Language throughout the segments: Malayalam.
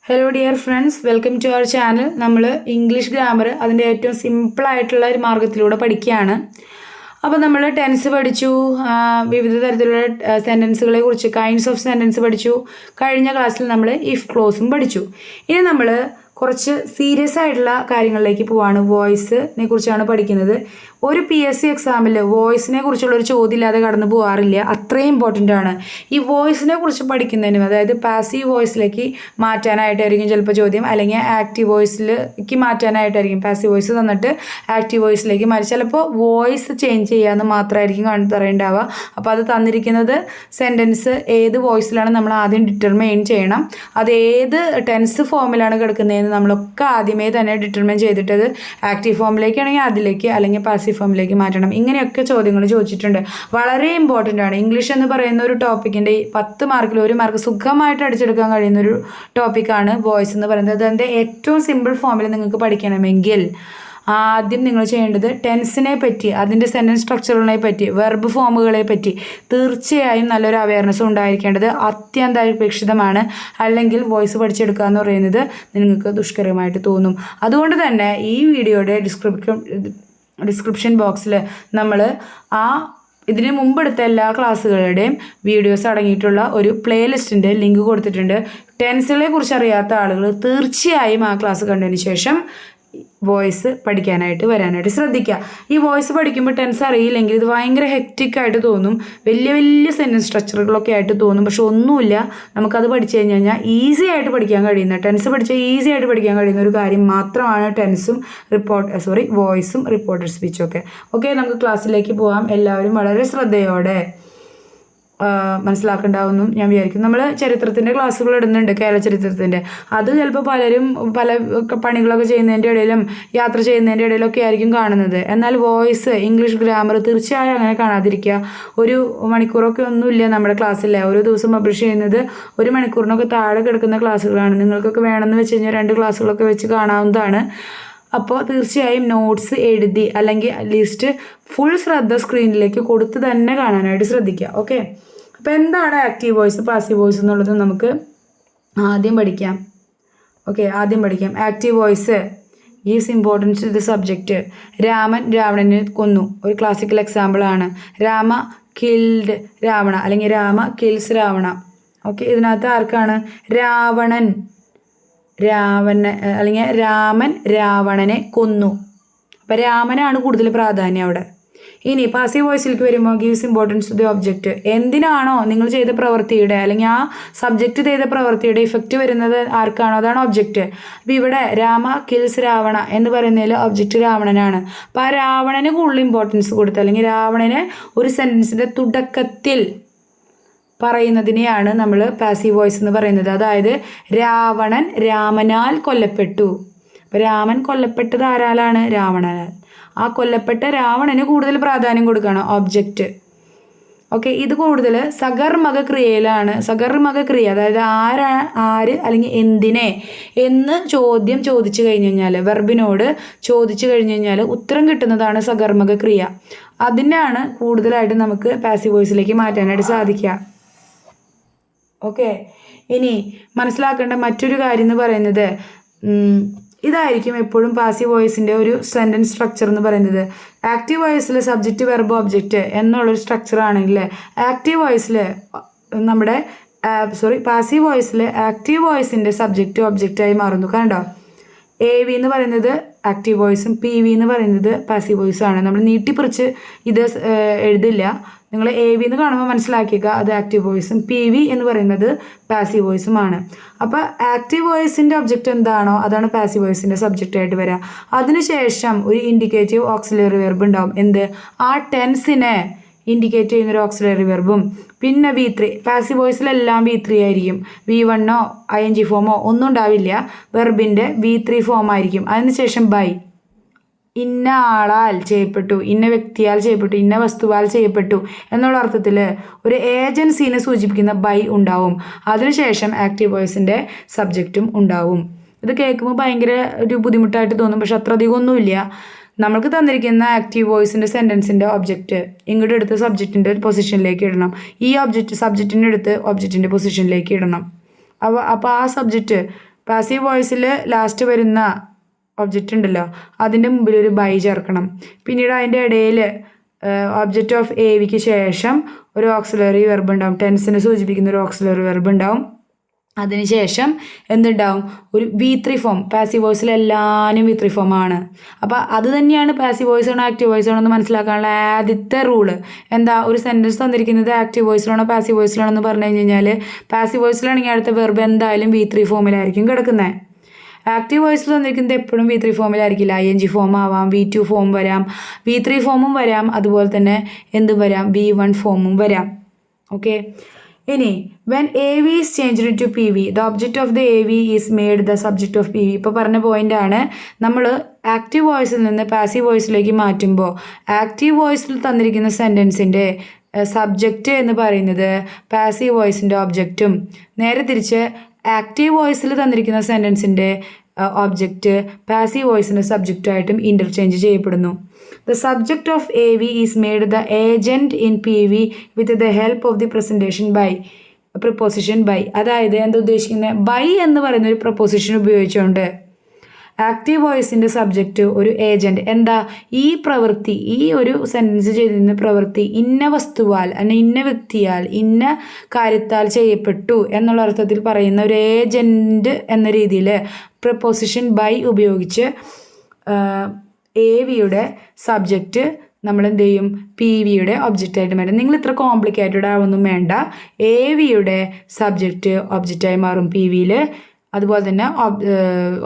Hello dear friends, welcome to our channel. നമ്മൾ ഇംഗ്ലീഷ് ഗ്രാമർ അതിൻ്റെ ഏറ്റവും സിമ്പിളായിട്ടുള്ള ഒരു മാർഗത്തിലൂടെ പഠിക്കുകയാണ്. അപ്പോൾ നമ്മൾ ടെൻസ് പഠിച്ചു, വിവിധ തരത്തിലുള്ള സെൻറ്റൻസുകളെ കുറിച്ച് കൈൻഡ്സ് ഓഫ് സെൻറ്റൻസ് പഠിച്ചു. കഴിഞ്ഞ ക്ലാസ്സിൽ നമ്മൾ ഇഫ് ക്ലോസും പഠിച്ചു. ഇനി നമ്മൾ കുറച്ച് സീരിയസ് ആയിട്ടുള്ള കാര്യങ്ങളിലേക്ക് പോവാണ്. വോയിസിനെ കുറിച്ചാണ് പഠിക്കുന്നത്. ഒരു PSC എക്സാമിൽ വോയിസിനെ കുറിച്ചുള്ളൊരു ചോദ്യം ഇല്ലാതെ കടന്നു പോകാറില്ല. അത്രയും ഇമ്പോർട്ടൻ്റ് ആണ്. ഈ വോയിസിനെ കുറിച്ച് പഠിക്കുന്നതിനും, അതായത് പാസീവ് വോയിസിലേക്ക് മാറ്റാനായിട്ടായിരിക്കും ചിലപ്പോൾ ചോദ്യം, അല്ലെങ്കിൽ ആക്റ്റീവ് വോയിസിലേക്ക് മാറ്റാനായിട്ടായിരിക്കും. പാസീവ് വോയിസ് തന്നിട്ട് ആക്റ്റീവ് വോയിസിലേക്ക് മാറ്റി ചിലപ്പോൾ വോയിസ് ചേഞ്ച് ചെയ്യാമെന്ന് മാത്രമായിരിക്കും പറയേണ്ടാവുക. അപ്പോൾ അത് തന്നിരിക്കുന്നത് സെൻറ്റൻസ് ഏത് വോയിസിലാണ് നമ്മൾ ആദ്യം ഡിറ്റർമൈൻ ചെയ്യണം. അത് ഏത് ടെൻസ് ഫോമിലാണ് കിടക്കുന്നതെന്ന് നമ്മളൊക്കെ ആദ്യമേ തന്നെ ഡിറ്റർമൈൻ ചെയ്തിട്ടത് ആക്റ്റീവ് ഫോമിലേക്കാണെങ്കിൽ അതിലേക്ക്, അല്ലെങ്കിൽ പാസീവ് ഫോമിലേക്ക് മാറ്റണം. ഇങ്ങനെയൊക്കെ ചോദ്യങ്ങൾ ചോദിച്ചിട്ടുണ്ട്. വളരെ ഇമ്പോർട്ടൻ്റ് ആണ്. ഇംഗ്ലീഷ് എന്ന് പറയുന്ന ഒരു ടോപ്പിക്കിൻ്റെ 10 മാർക്കിൽ 1 മാർക്ക് സുഖമായിട്ട് അടിച്ചെടുക്കാൻ കഴിയുന്നൊരു ടോപ്പിക്കാണ് വോയിസ് എന്ന് പറയുന്നത്. അതിൻ്റെ ഏറ്റവും സിമ്പിൾ ഫോമിൽ നിങ്ങൾക്ക് പഠിക്കണമെങ്കിൽ ആദ്യം നിങ്ങൾ ചെയ്യേണ്ടത് ടെൻസിനെ പറ്റി, അതിൻ്റെ സെൻറ്റൻസ് സ്ട്രക്ചറുകളെ പറ്റി, വെർബ് ഫോമുകളെ പറ്റി തീർച്ചയായും നല്ലൊരു അവയർനെസ് ഉണ്ടായിരിക്കേണ്ടത് അത്യന്താപേക്ഷിതമാണ്. അല്ലെങ്കിൽ വോയിസ് പഠിച്ചെടുക്കുക എന്ന് പറയുന്നത് നിങ്ങൾക്ക് ദുഷ്കരമായിട്ട് തോന്നും. അതുകൊണ്ട് തന്നെ ഈ വീഡിയോയുടെ ഡിസ്ക്രിപ്ഷൻ ബോക്സിൽ നമ്മൾ ഇതിന് മുമ്പെടുത്ത എല്ലാ ക്ലാസ്സുകളുടെയും വീഡിയോസ് അടങ്ങിയിട്ടുള്ള ഒരു പ്ലേലിസ്റ്റിൻ്റെ ലിങ്ക് കൊടുത്തിട്ടുണ്ട്. ടെൻസുകളെ കുറിച്ച് അറിയാത്ത ആളുകൾ തീർച്ചയായും ആ ക്ലാസ് കണ്ടതിന് ശേഷം വോയിസ് പഠിക്കാനായിട്ട് വരാനായിട്ട് ശ്രദ്ധിക്കുക. ഈ വോയിസ് പഠിക്കുമ്പോൾ ടെൻസ് അറിയില്ലെങ്കിൽ ഇത് ഭയങ്കര ഹെക്റ്റിക്കായിട്ട് തോന്നും. വലിയ വലിയ സെൻറ്റൻസ് സ്ട്രക്ചറുകളൊക്കെ ആയിട്ട് തോന്നും. പക്ഷെ ഒന്നുമില്ല, നമുക്കത് പഠിച്ചു കഴിഞ്ഞാൽ ഈസി ആയിട്ട് പഠിക്കാൻ കഴിയുന്ന, ടെൻസ് പഠിച്ചാൽ ഈസി ആയിട്ട് പഠിക്കാൻ കഴിയുന്ന ഒരു കാര്യം മാത്രമാണ് ടെൻസും വോയിസും റിപ്പോർട്ടഡ് സ്പീച്ചും ഒക്കെ. ഓക്കെ, നമുക്ക് ക്ലാസ്സിലേക്ക് പോകാം. എല്ലാവരും വളരെ ശ്രദ്ധയോടെ മനസ്സിലാക്കണ്ടാവുമെന്നും ഞാൻ വിചാരിക്കും. നമ്മൾ ചരിത്രത്തിൻ്റെ ക്ലാസ്സുകൾ ഇടുന്നുണ്ട്, കേരള ചരിത്രത്തിൻ്റെ. അത് ചിലപ്പോൾ പലരും പല പണികളൊക്കെ ചെയ്യുന്നതിൻ്റെ ഇടയിലും യാത്ര ചെയ്യുന്നതിൻ്റെ ഇടയിലൊക്കെ ആയിരിക്കും കാണുന്നത്. എന്നാൽ വോയിസ്, ഇംഗ്ലീഷ് ഗ്രാമർ തീർച്ചയായും അങ്ങനെ കാണാതിരിക്കുക. 1 മണിക്കൂറൊക്കെ ഒന്നുമില്ല നമ്മുടെ ക്ലാസ്സിൽ. ഓരോ ദിവസം പബ്ലിഷ് ചെയ്യുന്നത് 1 മണിക്കൂറിനൊക്കെ താഴെ കിടക്കുന്ന ക്ലാസ്സുകളാണ്. നിങ്ങൾക്കൊക്കെ വേണമെന്ന് വെച്ച് കഴിഞ്ഞാൽ 2 ക്ലാസ്സുകളൊക്കെ വെച്ച് കാണാവുന്നതാണ്. അപ്പോൾ തീർച്ചയായും നോട്ട്സ് എഴുതി, അല്ലെങ്കിൽ അറ്റ്ലീസ്റ്റ് ഫുൾ ശ്രദ്ധ സ്ക്രീനിലേക്ക് കൊടുത്ത് തന്നെ കാണാനായിട്ട് ശ്രദ്ധിക്കുക. ഓക്കെ, അപ്പോൾ എന്താണ് ആക്റ്റീവ് വോയിസ്, പാസീവ് വോയിസ് എന്നുള്ളത് നമുക്ക് ആദ്യം പഠിക്കാം. Active voice gives importance to the subject. Raman രാവണനെ കൊന്നു ഒരു ക്ലാസിക്കൽ എക്സാമ്പിളാണ്. രാമ കിൽഡ് രാവണ, അല്ലെങ്കിൽ രാമ കിൽസ് രാവണ. ഓക്കെ, ഇതിനകത്ത് ആർക്കാണ്? അല്ലെങ്കിൽ രാമൻ രാവണനെ കൊന്നു. അപ്പം രാമനാണ് കൂടുതൽ പ്രാധാന്യം അവിടെ. ഇനി പാസീവ് വോയിസിലേക്ക് വരുമ്പോൾ gives importance to the object. എന്തിനാണോ നിങ്ങൾ ചെയ്ത പ്രവൃത്തിയുടെ, അല്ലെങ്കിൽ ആ സബ്ജക്റ്റ് ചെയ്ത പ്രവൃത്തിയുടെ ഇഫക്റ്റ് വരുന്നത് ആർക്കാണോ അതാണ് ഒബ്ജക്റ്റ്. അപ്പോൾ ഇവിടെ രാമ കിൽസ് രാവണ എന്ന് പറയുന്നതിൽ ഒബ്ജക്റ്റ് രാവണനാണ്. അപ്പോൾ ആ രാവണന് കൂടുതൽ ഇമ്പോർട്ടൻസ് കൊടുത്ത്, അല്ലെങ്കിൽ രാവണനെ ഒരു സെൻറ്റൻസിൻ്റെ തുടക്കത്തിൽ പറയുന്നതിനെയാണ് നമ്മൾ പാസീവ് വോയിസ് എന്ന് പറയുന്നത്. അതായത് രാവണൻ രാമനാൽ കൊല്ലപ്പെട്ടു. അപ്പോൾ രാമൻ കൊല്ലപ്പെട്ടത് ആരാലാണ്? രാവണനാൽ. ആ കൊല്ലപ്പെട്ട രാവണന് കൂടുതൽ പ്രാധാന്യം കൊടുക്കുകയാണ് ഒബ്ജക്റ്റ്. ഓക്കെ, ഇത് കൂടുതൽ സകർമക ക്രിയയിലാണ്. സകർമക ക്രിയ, അതായത് ആര് അല്ലെങ്കിൽ എന്തിനെ എന്ന് ചോദ്യം ചോദിച്ചു കഴിഞ്ഞ് കഴിഞ്ഞാൽ, വെർബിനോട് ചോദിച്ചു കഴിഞ്ഞ് കഴിഞ്ഞാൽ ഉത്തരം കിട്ടുന്നതാണ് സകർമക ക്രിയ. അതിനാണ് കൂടുതലായിട്ട് നമുക്ക് പാസീവ് വോയിസിലേക്ക് മാറ്റാനായിട്ട് സാധിക്കുക. ഓക്കെ, ഇനി മനസ്സിലാക്കേണ്ട മറ്റൊരു കാര്യം എന്ന് പറയുന്നത് ഇതായിരിക്കും എപ്പോഴും പാസീവ് വോയിസിൻ്റെ ഒരു സെൻറ്റൻസ് സ്ട്രക്ചർ എന്ന് പറയുന്നത്. ആക്റ്റീവ് വോയിസിൽ സബ്ജക്റ്റ് വെർബ് ഒബ്ജക്റ്റ് എന്നുള്ളൊരു സ്ട്രക്ചർ ആണെങ്കിൽ, പാസീവ് വോയിസിൽ ആക്റ്റീവ് വോയിസിൻ്റെ സബ്ജക്റ്റ് ഒബ്ജക്റ്റായി മാറുന്നു. കണ്ടോ, AV എന്ന് പറയുന്നത് ആക്റ്റീവ് വോയിസും PV എന്ന് പറയുന്നത് പാസീവ് വോയിസുമാണ്. നമ്മൾ നീട്ടിപ്പറിച്ച് ഇത് എഴുതില്ല. നിങ്ങൾ AV എന്ന് കാണുമ്പോൾ മനസ്സിലാക്കിക്കുക അത് ആക്റ്റീവ് വോയിസും, PV എന്ന് പറയുന്നത് പാസീവ് വോയിസുമാണ്. അപ്പോൾ ആക്റ്റീവ് വോയിസിൻ്റെ ഒബ്ജക്റ്റ് എന്താണോ അതാണ് പാസീവ് വോയിസിൻ്റെ സബ്ജക്റ്റായിട്ട് വരിക. അതിനുശേഷം ഒരു ഇൻഡിക്കേറ്റീവ് ഓക്സിലറി വെർബ് ഉണ്ടാവും. എന്ത്? ആ ടെൻസിനെ ഇൻഡിക്കേറ്റ് ചെയ്യുന്നൊരു ഓക്സിലറി വെർബും. പിന്നെ V3. പാസീവ് വോയിസിലെല്ലാം V3 ആയിരിക്കും. V1 ING ഫോമോ ഒന്നും ഉണ്ടാവില്ല. വെർബിൻ്റെ V3 ഫോം ആയിരിക്കും. അതിനുശേഷം ബൈ, ഇന്ന ആളാൽ ചെയ്യപ്പെട്ടു, ഇന്ന വ്യക്തിയാൽ ചെയ്യപ്പെട്ടു, ഇന്ന വസ്തുവാൽ ചെയ്യപ്പെട്ടു എന്നുള്ള അർത്ഥത്തിൽ ഒരു ഏജൻസീനെ സൂചിപ്പിക്കുന്ന ബൈ ഉണ്ടാവും. അതിനുശേഷം ആക്റ്റീവ് വോയിസിൻ്റെ സബ്ജക്റ്റും ഉണ്ടാവും. ഇത് കേൾക്കുമ്പോൾ ഭയങ്കര ഒരു ബുദ്ധിമുട്ടായിട്ട് തോന്നും, പക്ഷെ അത്ര അധികം ഒന്നുമില്ല. നമ്മൾക്ക് തന്നിരിക്കുന്ന ആക്റ്റീവ് വോയിസിൻ്റെ സെൻറ്റൻസിൻ്റെ ഒബ്ജക്റ്റ് ഇങ്ങോട്ട് എടുത്ത് സബ്ജക്റ്റിൻ്റെ പൊസിഷനിലേക്ക് ഇടണം. ഈ സബ്ജക്റ്റിൻ്റെ എടുത്ത് ഒബ്ജക്റ്റിൻ്റെ പൊസിഷനിലേക്ക് ഇടണം. അപ്പോൾ ആ സബ്ജക്റ്റ് പാസീവ് വോയിസിൽ ലാസ്റ്റ് വരുന്ന ഒബ്ജക്റ്റ് ഉണ്ടല്ലോ അതിൻ്റെ മുമ്പിൽ ഒരു ബൈ ചേർക്കണം. പിന്നീട് അതിൻ്റെ ഇടയിൽ ഒബ്ജക്റ്റ് ഓഫ് എ വിക്ക് ശേഷം ഒരു ഓക്സിലറി വെർബ് ഉണ്ടാവും, ടെൻസിനെ സൂചിപ്പിക്കുന്ന ഒരു ഓക്സിലറി വെർബ് ഉണ്ടാവും. അതിനുശേഷം എന്തുണ്ടാവും, ഒരു V3 ഫോം. പാസീവ് വോയിസിൽ എല്ലാവരും V3 ഫോമാണ്. അപ്പോൾ അത് തന്നെയാണ് പാസീവ് വോയിസ് ആണോ ആക്റ്റീവ് വോയിസ് ആണോ എന്ന് മനസ്സിലാക്കാനുള്ള ആദ്യത്തെ റൂള്. എന്താ, ഒരു സെൻറ്റൻസ് തന്നിരിക്കുന്നത് ആക്റ്റീവ് വോയിസിലാണോ പാസീവ് വോയിസിലാണോ എന്ന് പറഞ്ഞു കഴിഞ്ഞാൽ പാസീവ് വോയിസിലാണെങ്കിൽ അടുത്ത വെർബ് എന്തായാലും V3 ഫോമിലായിരിക്കും കിടക്കുന്നത്. ആക്റ്റീവ് വോയിസിൽ തന്നിരിക്കുന്നത് എപ്പോഴും V3 ഫോമിലായിരിക്കില്ല. ING ഫോം ആവാം, V2 ഫോം വരാം, V3 ഫോമും വരാം, അതുപോലെ തന്നെ എന്തും വരാം, V1 ഫോമും വരാം. ഓക്കെ, ഇനി when AV is changed to PV the object of the AV is made the subject of PV. ഇപ്പോൾ പറഞ്ഞ പോയിൻ്റാണ്. നമ്മൾ ആക്റ്റീവ് വോയിസിൽ നിന്ന് പാസീവ് വോയിസിലേക്ക് മാറ്റുമ്പോൾ ആക്റ്റീവ് വോയിസിൽ തന്നിരിക്കുന്ന സെൻറ്റൻസിൻ്റെ സബ്ജക്റ്റ് എന്ന് പറയുന്നത് പാസീവ് വോയിസിൻ്റെ ഒബ്ജക്റ്റും, നേരെ തിരിച്ച് ആക്റ്റീവ് വോയിസിൽ തന്നിരിക്കുന്ന സെൻറ്റൻസിൻ്റെ ഒബ്ജക്റ്റ് പാസീവ് വോയിസിൻ്റെ സബ്ജക്റ്റുമായിട്ടും ഇൻ്റർചേഞ്ച് ചെയ്യപ്പെടുന്നു. The subject of AV is made the agent in PV with the help of the presentation by preposition by. അതായത് എന്താ ഉദ്ദേശിക്കുന്നത്, ബൈ എന്ന് പറയുന്ന ഒരു പ്രപ്പോസിഷൻ ഉപയോഗിച്ചുകൊണ്ട് ആക്റ്റീവ് വോയിസിൻ്റെ സബ്ജക്റ്റ് ഒരു ഏജൻറ്റ്. എന്താ, ഈ പ്രവൃത്തി, ഈ ഒരു സെൻറ്റൻസ് ചെയ്തിരുന്ന പ്രവൃത്തി ഇന്ന വസ്തുവാൽ അല്ലെങ്കിൽ ഇന്ന വ്യക്തിയാൽ ഇന്ന കാര്യത്താൽ ചെയ്യപ്പെട്ടു എന്നുള്ള അർത്ഥത്തിൽ പറയുന്ന ഒരു ഏജൻറ്റ് എന്ന രീതിയിൽ പ്രപ്പോസിഷൻ ബൈ ഉപയോഗിച്ച് AVയുടെ സബ്ജക്റ്റ് നമ്മൾ എന്ത് ചെയ്യും, PVയുടെ ഒബ്ജക്റ്റായിട്ട് മാറ്റും. നിങ്ങൾ ഇത്ര കോംപ്ലിക്കേറ്റഡ് ആവൊന്നും വേണ്ട. AVയുടെ സബ്ജക്റ്റ് ഒബ്ജക്റ്റായി മാറും PVയിൽ. അതുപോലെ തന്നെ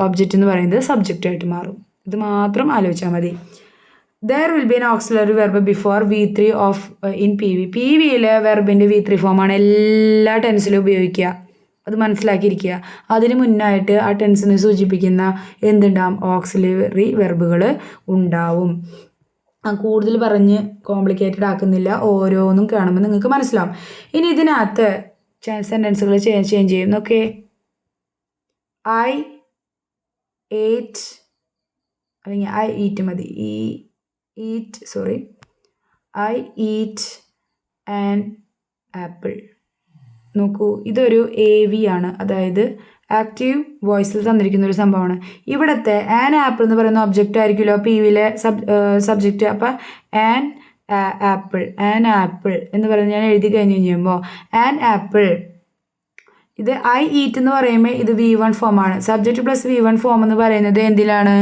ഒബ്ജക്റ്റ് എന്ന് പറയുന്നത് സബ്ജക്റ്റായിട്ട് മാറും. ഇത് മാത്രം ആലോചിച്ചാൽ മതി. There will be N auxiliary verb before V3 of in PV. PVയിൽ വെർബിൻ്റെ V3 ഫോമാണ് എല്ലാ ടെൻസിലും ഉപയോഗിക്കുക. അത് മനസ്സിലാക്കിയിരിക്കുക. അതിന് മുന്നായിട്ട് ആ ടെൻസിനെ സൂചിപ്പിക്കുന്ന എന്തുണ്ടാവും, ഓക്സിലറി വെർബുകൾ ഉണ്ടാവും. കൂടുതൽ പറഞ്ഞ് കോംപ്ലിക്കേറ്റഡ് ആക്കുന്നില്ല, ഓരോന്നും കാണുമ്പോൾ നിങ്ങൾക്ക് മനസ്സിലാവും. ഇനി ഇതിനകത്ത് സെൻറ്റൻസുകൾ ചേഞ്ച് ചെയ്യും. ഓക്കെ, I ate അല്ലെങ്കിൽ I eat മതി, I eat an apple. നോക്കൂ, ഇതൊരു AV ആണ്, അതായത് ആക്റ്റീവ് വോയിസിൽ തന്നിരിക്കുന്ന ഒരു സംഭവമാണ്. ഇവിടുത്തെ ആൻ ആപ്പിൾ എന്ന് പറയുന്ന ഒബ്ജക്റ്റ് ആയിരിക്കുമല്ലോ PVയിലെ സബ്ജക്റ്റ്. അപ്പോൾ ആൻ ആപ്പിൾ എന്ന് പറഞ്ഞ് ഞാൻ എഴുതി കഴിഞ്ഞ് കഴിയുമ്പോൾ ആൻ ആപ്പിൾ, ഇത് I eat എന്ന് പറയുമ്പോൾ ഇത് V1 ഫോമാണ്. സബ്ജക്റ്റ് പ്ലസ് V1 ഫോം എന്ന് പറയുന്നത് എന്തിലാണ്,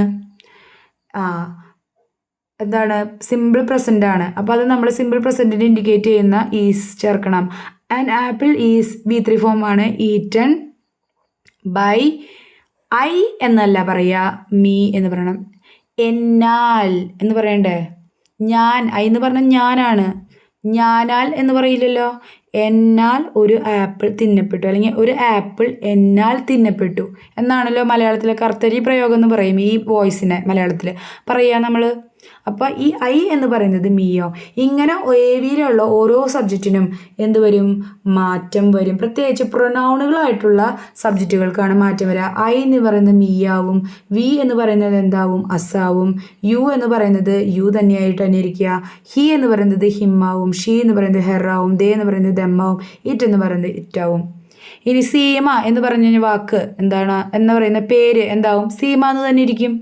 എന്താണ്, സിമ്പിൾ പ്രസൻ്റ് ആണ്. അപ്പോൾ അത് നമ്മൾ സിമ്പിൾ പ്രസൻറ്റിന് ഇൻഡിക്കേറ്റ് ചെയ്യുന്ന ഈസ് ചേർക്കണം. ആൻ ആപ്പിൾ ഈസ് V3 ഫോമാണ്. ഈറ്റൺ ബൈ I എന്നല്ല പറയുക, മീ എന്ന് പറയണം. എന്നാൽ എന്ന് പറയണ്ടേ, ഞാൻ, I എന്ന് പറഞ്ഞാൽ ഞാനാണ്, ഞാനാൽ എന്ന് പറയില്ലല്ലോ. എന്നാൽ ഒരു ആപ്പിൾ തിന്നപ്പെട്ടു, അല്ലെങ്കിൽ ഒരു ആപ്പിൾ എന്നാൽ തിന്നപ്പെട്ടു എന്നാണല്ലോ മലയാളത്തിലെ കർത്തരി പ്രയോഗം എന്ന് പറയും. ഈ വോയിസിനെ മലയാളത്തിൽ പറയുക നമ്മൾ. അപ്പോൾ ഈ I എന്ന് പറയുന്നത് മീയോ. ഇങ്ങനെ AVയിലുള്ള ഓരോ സബ്ജക്റ്റിനും എന്ത് വരും, മാറ്റം വരും. പ്രത്യേകിച്ച് പ്രൊനൗണുകളായിട്ടുള്ള സബ്ജക്റ്റുകൾക്കാണ് മാറ്റം വരിക. I എന്ന് പറയുന്നത് മീയാവും, V എന്ന് പറയുന്നത് എന്താവും, അസാവും, U എന്ന് പറയുന്നത് യു തന്നെയായിട്ട് തന്നെ ഇരിക്കുക, ഹി എന്ന് പറയുന്നത് ഹിമ്മാവും, ഷീ എന്ന് പറയുന്നത് ഹെറാവും, ദേ എന്ന് പറയുന്നത് ദമ്മാവും, ഇറ്റ് എന്ന് പറയുന്നത് ഇറ്റാവും. ഇനി സീമ എന്ന് പറഞ്ഞു കഴിഞ്ഞാൽ വാക്ക് എന്താണ് എന്ന് പറയുന്ന പേര് എന്താവും, സീമ എന്ന് തന്നെ ഇരിക്കും.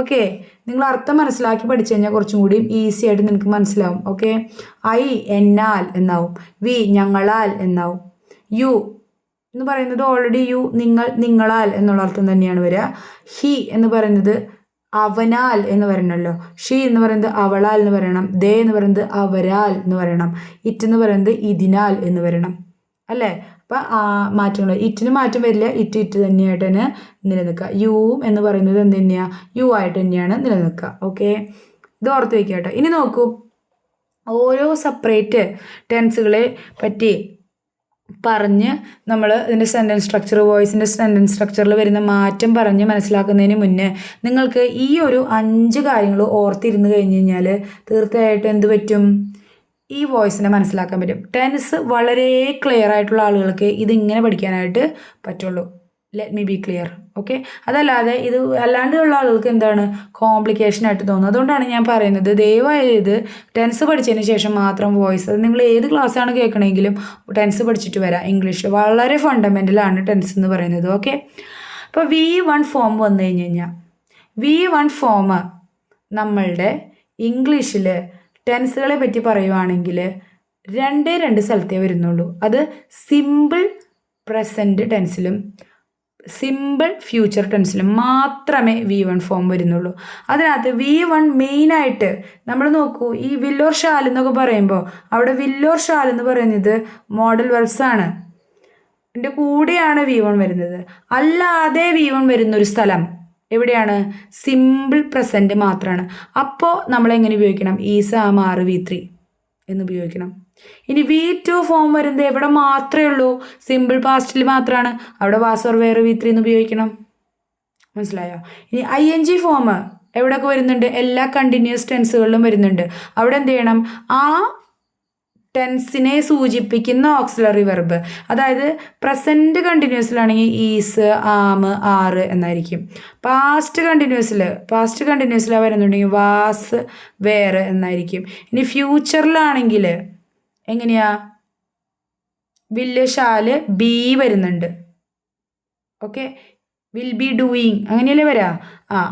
ഓക്കെ, നിങ്ങൾ അർത്ഥം മനസ്സിലാക്കി പഠിച്ചു കഴിഞ്ഞാൽ കുറച്ചും കൂടി ഈസി ആയിട്ട് നിങ്ങൾക്ക് മനസ്സിലാവും. ഓക്കെ, I എന്നാൽ എന്നാവും, V ഞങ്ങളാൽ എന്നാവും, യു എന്ന് പറയുന്നത് ഓൾറെഡി യു, നിങ്ങളാൽ എന്നുള്ള അർത്ഥം തന്നെയാണ് വരിക. ഹി എന്ന് പറയുന്നത് അവനാൽ എന്ന് പറയണമല്ലോ, ഷീ എന്ന് പറയുന്നത് അവളാൽ എന്ന് പറയണം, ദേ എന്ന് പറയുന്നത് അവരാൽ എന്ന് പറയണം, ഇറ്റ് എന്ന് പറയുന്നത് ഇതിനാൽ എന്ന് പറയണം, അല്ലേ? അപ്പം മാറ്റങ്ങൾ, ഇറ്റിന് മാറ്റം വരില്ല, ഇറ്റ് തന്നെയായിട്ട് തന്നെ നിലനിൽക്കുക. യുവും എന്ന് പറയുന്നത് എന്ത് തന്നെയാണ്, യു ആയിട്ട് തന്നെയാണ് നിലനിൽക്കുക. ഓക്കെ, ഇത് ഓർത്ത് വയ്ക്കുക കേട്ടോ. ഇനി നോക്കൂ, ഓരോ സെപ്പറേറ്റ് ടെൻസുകളെ പറ്റി പറഞ്ഞ് നമ്മൾ ഇതിൻ്റെ സെൻറ്റൻസ് സ്ട്രക്ചർ, വോയിസിൻ്റെ സെൻറ്റൻസ് സ്ട്രക്ചറിൽ വരുന്ന മാറ്റം പറഞ്ഞ് മനസ്സിലാക്കുന്നതിന് മുന്നേ നിങ്ങൾക്ക് ഈ ഒരു 5 കാര്യങ്ങൾ ഓർത്തിരുന്ന് കഴിഞ്ഞ് കഴിഞ്ഞാൽ തീർച്ചയായിട്ടും എന്ത് പറ്റും, ഈ വോയിസിനെ മനസ്സിലാക്കാൻ പറ്റും. ടെൻസ് വളരെ ക്ലിയർ ആയിട്ടുള്ള ആളുകൾക്ക് ഇതിങ്ങനെ പഠിക്കാനായിട്ട് പറ്റുള്ളൂ. Let me B clear. Okay, അതല്ലാതെ ഇത് അല്ലാണ്ടുള്ള ആളുകൾക്ക് എന്താണ് കോംപ്ലിക്കേഷനായിട്ട് തോന്നുന്നത്. അതുകൊണ്ടാണ് ഞാൻ പറയുന്നത് ദയവായി ഇത് ടെൻസ് പഠിച്ചതിന് ശേഷം മാത്രം വോയിസ്, അത് നിങ്ങൾ ഏത് ക്ലാസ്സാണ് കേൾക്കണമെങ്കിലും ടെൻസ് പഠിച്ചിട്ട് വരാം. ഇംഗ്ലീഷ് വളരെ ഫണ്ടമെൻ്റലാണ് ടെൻസ് എന്ന് പറയുന്നത്. ഓക്കെ, അപ്പോൾ V1 ഫോം വന്നു കഴിഞ്ഞാൽ V1 ഫോം നമ്മളുടെ ഇംഗ്ലീഷിൽ ടെൻസുകളെ പറ്റി പറയുവാണെങ്കിൽ രണ്ട് സ്ഥലത്തേ വരുന്നുള്ളൂ. അത് സിമ്പിൾ പ്രസൻറ്റ് ടെൻസിലും സിമ്പിൾ ഫ്യൂച്ചർ ടെൻസിലും മാത്രമേ V1 ഫോം വരുന്നുള്ളൂ. അതിനകത്ത് V1 മെയിനായിട്ട് നമ്മൾ നോക്കൂ, ഈ വിൽ ഓർ ഷാൽ എന്നൊക്കെ പറയുമ്പോൾ അവിടെ വിൽ ഓർ ഷാൽ എന്ന് പറയുന്നത് മോഡൽ വെർബ്സ് ആണ്. ഇതിൻ്റെ കൂടെയാണ് V1 വരുന്നത്. അല്ലാതെ V1 വരുന്നൊരു സ്ഥലം എവിടെയാണ്? സിമ്പിൾ പ്രസൻറ്റ് മാത്രമാണ്. അപ്പോൾ നമ്മളെങ്ങനെ ഉപയോഗിക്കണം? ഈസ്, ആം, ആർ, V3 എന്ന് ഉപയോഗിക്കണം. ഇനി V2 ഫോം വരുന്നത് എവിടെ മാത്രമേ ഉള്ളൂ? സിമ്പിൾ പാസ്റ്റിൽ മാത്രമാണ്. അവിടെ വാസ് ഓർ വെയർ V3 എന്ന് ഉപയോഗിക്കണം. മനസ്സിലായോ? ഇനി ING ഫോം എവിടെയൊക്കെ വരുന്നുണ്ട്? എല്ലാ കണ്ടിന്യൂസ് ടെൻസുകളിലും വരുന്നുണ്ട്. അവിടെ എന്ത് ചെയ്യണം? ആ ടെൻസിനെ സൂചിപ്പിക്കുന്ന ഓക്സിലറി വെർബ്, അതായത് പ്രസൻറ്റ് കണ്ടിന്യൂസിലാണെങ്കിൽ ഈസ്, ആം, ആർ എന്നായിരിക്കും. പാസ്റ്റ് കണ്ടിന്യൂസിലാണ് വരുന്നുണ്ടെങ്കിൽ വാസ്, വേർ എന്നായിരിക്കും. ഇനി ഫ്യൂച്ചറിലാണെങ്കിൽ എങ്ങനെയാ? വില്ല്, ഷാല്, ബി വരുന്നുണ്ട്. ഓക്കെ, വിൽ ബി ഡൂയിങ് അങ്ങനെയല്ലേ വരാ?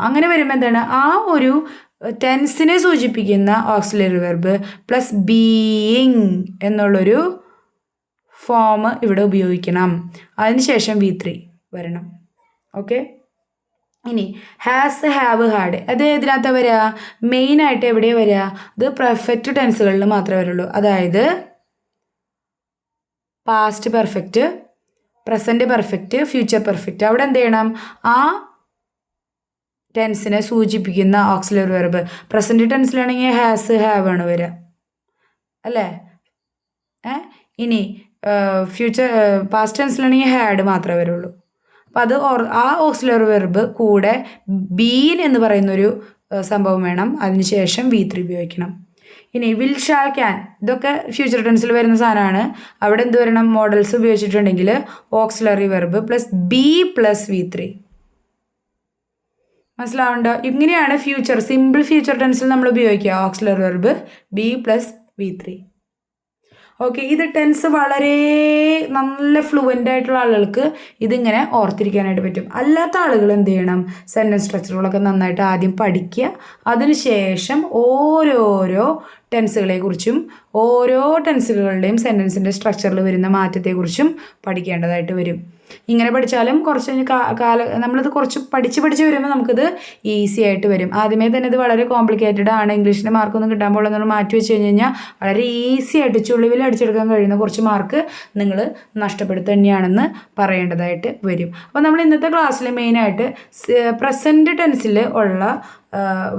അങ്ങനെ വരുമ്പോൾ എന്താണ്? ആ ഒരു ടെൻസിനെ സൂചിപ്പിക്കുന്ന ഓക്സിലറി വെർബ് പ്ലസ് ബീയിങ് എന്നുള്ളൊരു ഫോം ഇവിടെ ഉപയോഗിക്കണം. അതിനുശേഷം V3 വരണം. ഓക്കെ, ഇനി ഹാസ്, ഹാവ്, ഹാഡ് അത് ഇതിനകത്ത് വരിക? മെയിനായിട്ട് എവിടെയാണ് വരിക? അത് പെർഫെക്റ്റ് ടെൻസുകളിൽ മാത്രമേ വരുള്ളൂ. അതായത് past perfect, present perfect, future perfect. അവിടെ എന്ത് ചെയ്യണം? ആ ടെൻസിനെ സൂചിപ്പിക്കുന്ന ഓക്സിലറി വെർബ് പ്രസൻറ്റ് ടെൻസിലാണെങ്കിൽ ഹാസ്, ഹാവ് ആണ് വരിക അല്ലേ? ഇനി ഫ്യൂച്ചർ പാസ്റ്റ് ടെൻസിലാണെങ്കിൽ ഹാഡ് മാത്രമേ വരുള്ളൂ. അപ്പം അത് ആ ഓക്സിലറി വെർബ് കൂടെ ബീൻ എന്ന് പറയുന്നൊരു സംഭവം വേണം. അതിനുശേഷം V3 ഉപയോഗിക്കണം. ഇനി വിൽ, ഷാൽ, ക്യാൻ ഇതൊക്കെ ഫ്യൂച്ചർ ടെൻസിൽ വരുന്ന സാധനമാണ്. അവിടെ എന്ത് വരണം? മോഡൽസ് ഉപയോഗിച്ചിട്ടുണ്ടെങ്കിൽ auxiliary verb plus be plus V3. മനസ്സിലാവുണ്ടോ? ഇങ്ങനെയാണ് സിമ്പിൾ ഫ്യൂച്ചർ ടെൻസിൽ നമ്മൾ ഉപയോഗിക്കുക. Auxiliary verb be plus V3. Okay, ഇത് ടെൻസ് വളരെ നല്ല ഫ്ലുവൻ്റ് ആയിട്ടുള്ള ആളുകൾക്ക് ഇതിങ്ങനെ ഓർത്തിരിക്കാനായിട്ട് പറ്റും. അല്ലാത്ത ആളുകൾ എന്ത് ചെയ്യണം? സെൻറ്റൻസ് സ്ട്രക്ചറുകളൊക്കെ നന്നായിട്ട് ആദ്യം പഠിക്കുക. അതിനുശേഷം ഓരോരോ ടെൻസുകളെക്കുറിച്ചും ഓരോ ടെൻസുകളുടെയും സെൻറ്റൻസിൻ്റെ സ്ട്രക്ചറിൽ വരുന്ന മാറ്റത്തെക്കുറിച്ചും പഠിക്കേണ്ടതായിട്ട് വരും. ഇങ്ങനെ പഠിച്ചാലും കുറച്ച് നമ്മളിത് കുറച്ച് പഠിച്ച് വരുമ്പോൾ നമുക്കിത് ഈസി ആയിട്ട് വരും. ആദ്യമേ തന്നെ ഇത് വളരെ കോംപ്ലിക്കേറ്റഡ് ആണ്, ഇംഗ്ലീഷിൻ്റെ മാർക്കൊന്നും കിട്ടാൻ പോകുന്നതെന്ന് മാറ്റി വെച്ച് കഴിഞ്ഞാൽ വളരെ ഈസി ആയിട്ട് ചുളിവിൽ അടിച്ചെടുക്കാൻ കഴിയുന്ന കുറച്ച് മാർക്ക് നിങ്ങൾ നഷ്ടപ്പെടുത്തുക തന്നെയാണെന്ന് പറയേണ്ടതായിട്ട് വരും. അപ്പോൾ നമ്മൾ ഇന്നത്തെ ക്ലാസ്സിൽ മെയിനായിട്ട് പ്രസൻറ്റ് ടെൻസിൽ ഉള്ള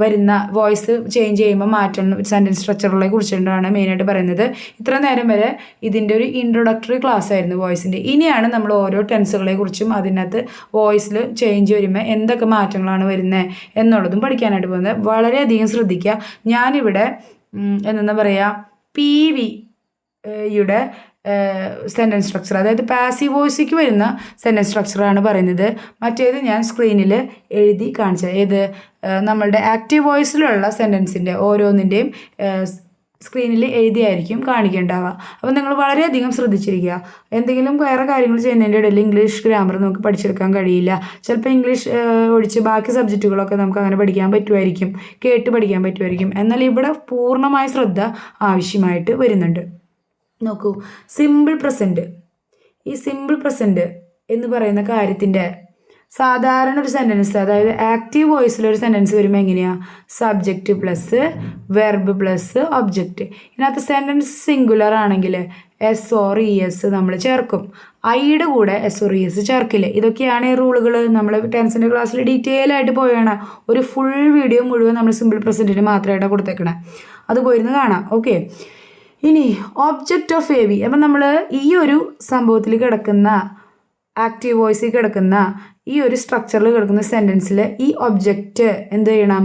വരുന്ന വോയിസ് ചേഞ്ച് ചെയ്യുമ്പോൾ മാറ്റം സെൻറ്റൻസ് സ്ട്രക്ചറുകളെ കുറിച്ചിട്ടാണ് മെയിനായിട്ട് പറയുന്നത്. ഇത്ര നേരം വരെ ഇതിൻ്റെ ഒരു ഇൻട്രൊഡക്ടറി ക്ലാസ് ആയിരുന്നു വോയിസിൻ്റെ. ഇനിയാണ് നമ്മൾ ഓരോ ടെൻസുകളെ കുറിച്ചും അതിനകത്ത് വോയിസിൽ ചേഞ്ച് വരുമ്പോൾ എന്തൊക്കെ മാറ്റങ്ങളാണ് വരുന്നത് എന്നുള്ളതും പഠിക്കാനായിട്ട് പോകുന്നത്. വളരെയധികം ശ്രദ്ധിക്കുക. ഞാനിവിടെ എന്താ പറയുക, PV യുടെ സെൻറ്റൻസ് സ്ട്രക്ചർ, അതായത് പാസീവ് വോയിസിക്ക് വരുന്ന സെൻറ്റൻസ് സ്ട്രക്ചറാണ് പറയുന്നത്. മറ്റേത് ഞാൻ സ്ക്രീനിൽ എഴുതി കാണിച്ചത്. ഏത്? നമ്മളുടെ ആക്റ്റീവ് വോയിസിലുള്ള സെൻറ്റൻസിൻ്റെ ഓരോന്നിൻ്റെയും സ്ക്രീനിൽ എഴുതിയായിരിക്കും കാണിക്കേണ്ടാവുക. അപ്പോൾ നിങ്ങൾ വളരെയധികം ശ്രദ്ധിച്ചിരിക്കുക. എന്തെങ്കിലും വേറെ കാര്യങ്ങൾ ചെയ്യുന്നതിൻ്റെ ഇടയിൽ ഇംഗ്ലീഷ് ഗ്രാമർ നമുക്ക് പഠിച്ചെടുക്കാൻ കഴിയില്ല. ചിലപ്പോൾ ഇംഗ്ലീഷ് ഒഴിച്ച് ബാക്കി സബ്ജക്റ്റുകളൊക്കെ നമുക്ക് അങ്ങനെ പഠിക്കാൻ പറ്റുമായിരിക്കും, കേട്ട് പഠിക്കാൻ പറ്റുമായിരിക്കും. എന്നാൽ ഇവിടെ പൂർണ്ണമായ ശ്രദ്ധ ആവശ്യമായിട്ട് വരുന്നുണ്ട്. നോക്കൂ, സിമ്പിൾ പ്രസൻറ്റ്. ഈ സിമ്പിൾ പ്രസൻറ്റ് എന്ന് പറയുന്ന കാര്യത്തിൻ്റെ സാധാരണ ഒരു സെൻറ്റൻസ്, അതായത് ആക്റ്റീവ് വോയിസിലൊരു സെൻറ്റൻസ് വരുമ്പോൾ എങ്ങനെയാണ്? Subject plus verb plus object. ഇതിനകത്ത് സെൻറ്റൻസ് സിംഗുലർ ആണെങ്കിൽ എസ് ഓർ ES നമ്മൾ ചേർക്കും. ഐയുടെ കൂടെ എസ് ഓർ ES ചേർക്കില്ല. ഇതൊക്കെയാണ് ഈ റൂളുകൾ. നമ്മൾ ടെൻസിൻ്റെ ക്ലാസ്സിൽ ഡീറ്റെയിൽ ആയിട്ട് പോയാണ്. ഒരു ഫുൾ വീഡിയോ മുഴുവൻ നമ്മൾ സിമ്പിൾ പ്രസൻറ്റിന് മാത്രമായിട്ടാണ് കൊടുത്തേക്കണേ. അത് പോയിരുന്ന് കാണാം. ഓക്കെ, ഇനി ഒബ്ജക്റ്റ് ഓഫ് AV. അപ്പം നമ്മൾ ഈ ഒരു സംഭവത്തിൽ കിടക്കുന്ന ആക്റ്റീവ് വോയിസിൽ കിടക്കുന്ന ഈ ഒരു സ്ട്രക്ചറിൽ കിടക്കുന്ന സെൻറ്റൻസിൽ ഈ ഒബ്ജക്റ്റ് എന്ത് ചെയ്യണം?